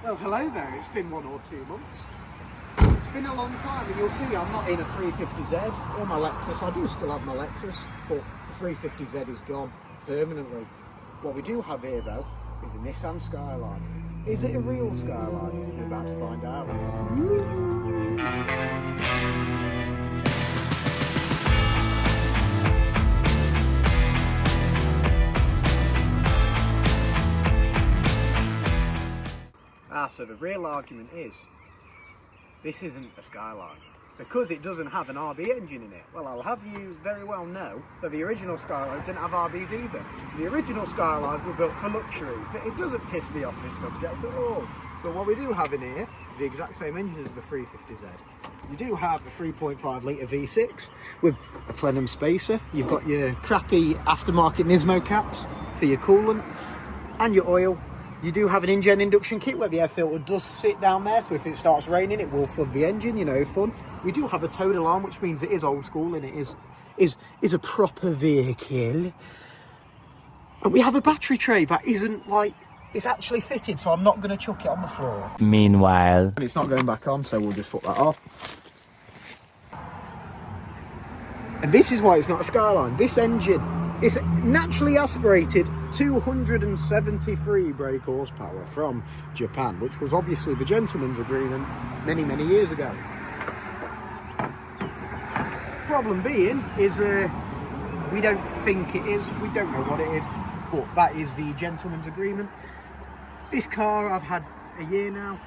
Well, hello there. It's been 1 or 2 months. It's been a long time, and you'll see I'm not in a 350Z or my Lexus. I do still have my Lexus, but the 350Z is gone permanently. What we do have here, though, is a Nissan Skyline. Is it a real Skyline? We're about to find out. So the real argument is, this isn't a Skyline, because it doesn't have an RB engine in it. Well, I'll have you very well know that the original Skylines didn't have RBs either. The original Skylines were built for luxury, but it doesn't piss me off this subject at all. But what we do have in here is the exact same engine as the 350Z. You do have a 3.5 litre V6 with a plenum spacer. You've got your crappy aftermarket Nismo caps for your coolant and your oil. You do have an in-gen induction kit where the air filter does sit down there, so if it starts raining it will flood the engine, you know, fun. We do have a towed alarm, which means it is old school and it is a proper vehicle. And we have a battery tray that isn't like, it's actually fitted, so I'm not going to chuck it on the floor. Meanwhile, And it's not going back on, so we'll just put that off. And this is why it's not a Skyline. This engine is naturally aspirated 273 brake horsepower from Japan, which was obviously the gentleman's agreement many, many years ago. Problem being is we don't think it is, we don't know what it is, but that is the gentleman's agreement. This car I've had a year now.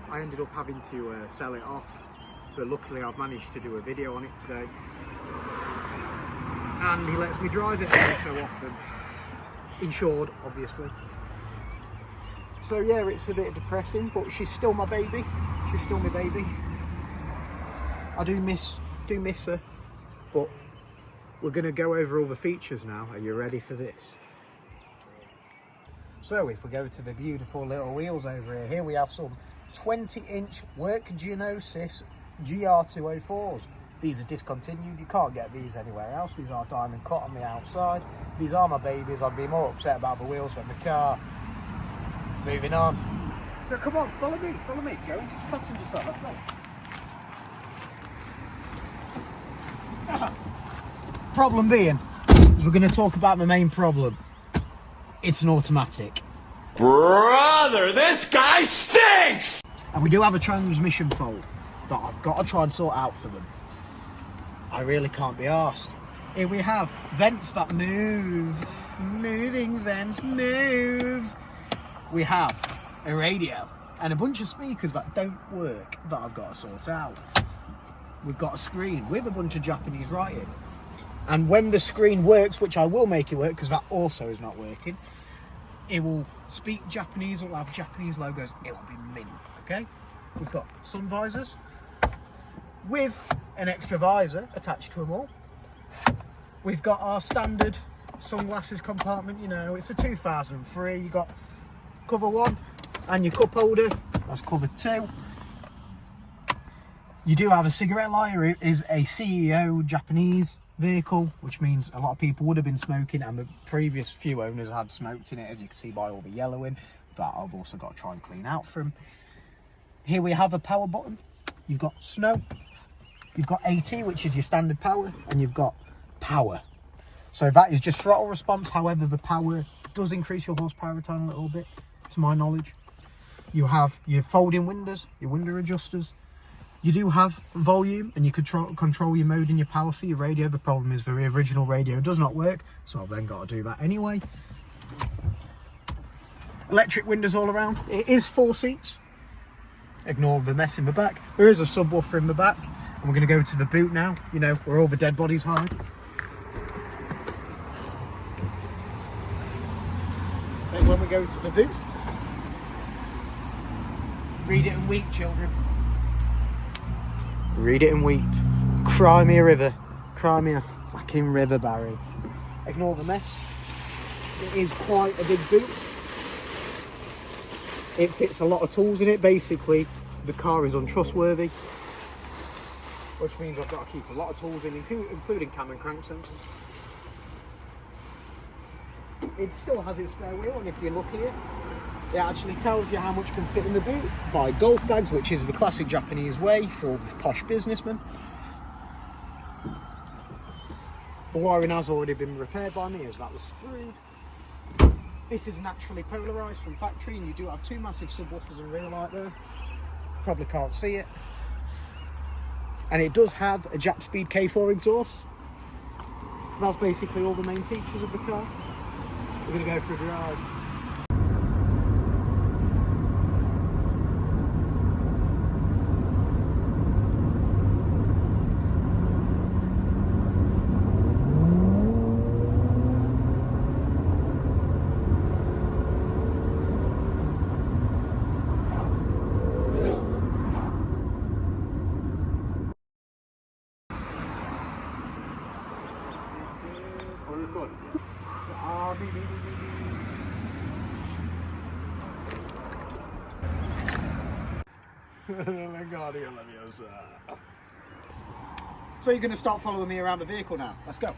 I ended up having to sell it off, but luckily I've managed to do a video on it today. And he lets me drive it every so often. Insured, obviously. So yeah, it's a bit depressing, but she's still my baby. She's still my baby. I do miss her, but we're going to go over all the features now. Are you ready for this? So if we go to the beautiful little wheels over here we have some 20-inch Work Genosis GR204s. These are discontinued, you can't get these anywhere else. These are diamond cut on the outside. These are my babies. I'd be more upset about the wheels than the car. Moving on. So come on, follow me. Go into the passenger side, let's go. Problem being, is we're going to talk about my main problem. It's an automatic. brother, this guy stinks! And we do have a transmission fault that I've got to try and sort out for them. I really can't be arsed. Here we have vents that move. Moving vents, move. We have a radio and a bunch of speakers that don't work that I've got to sort out. We've got a screen with a bunch of Japanese writing. And when the screen works, which I will make it work because that also is not working, it will speak Japanese, it will have Japanese logos, it will be mint, okay? We've got sun visors with an extra visor attached to them all. We've got our standard sunglasses compartment, you know, it's a 2003. You got cover 1 and your cup holder, that's cover 2. You do have a cigarette lighter. It is a CEO Japanese vehicle, which means a lot of people would have been smoking, and the previous few owners had smoked in it, as you can see by all the yellowing that I've also got to try and clean out from. Here we have a power button. You've got snow, you've got AT, which is your standard power, and you've got power. So that is just throttle response. However, the power does increase your horsepower a tiny little bit, to my knowledge. You have your folding windows, your window adjusters. You do have volume, and you control your mode and your power for your radio. The problem is the original radio does not work, so I've then got to do that anyway. Electric windows all around. It is 4 seats. Ignore the mess in the back. There is a subwoofer in the back, and we're going to go to the boot now, you know, where all the dead bodies hide. Then when we go to the boot, read it and weep, children. Read it and weep. Cry me a river. Cry me a fucking river, Barry. Ignore the mess. It is quite a big boot. It fits a lot of tools in it. Basically, the car is untrustworthy, which means I've got to keep a lot of tools in, including cam and crank sensors. It still has its spare wheel, and if you look here, It actually tells you how much can fit in the boot by golf bags, which is the classic Japanese way for posh businessmen. The wiring has already been repaired by me as that was screwed. This is naturally polarised from factory, and you do have two massive subwoofers and rear light there. Probably can't see it. And it does have a Jack Speed K4 exhaust. That's basically all the main features of the car. We're going to go for a drive. So you're going to start following me around the vehicle now. Let's go.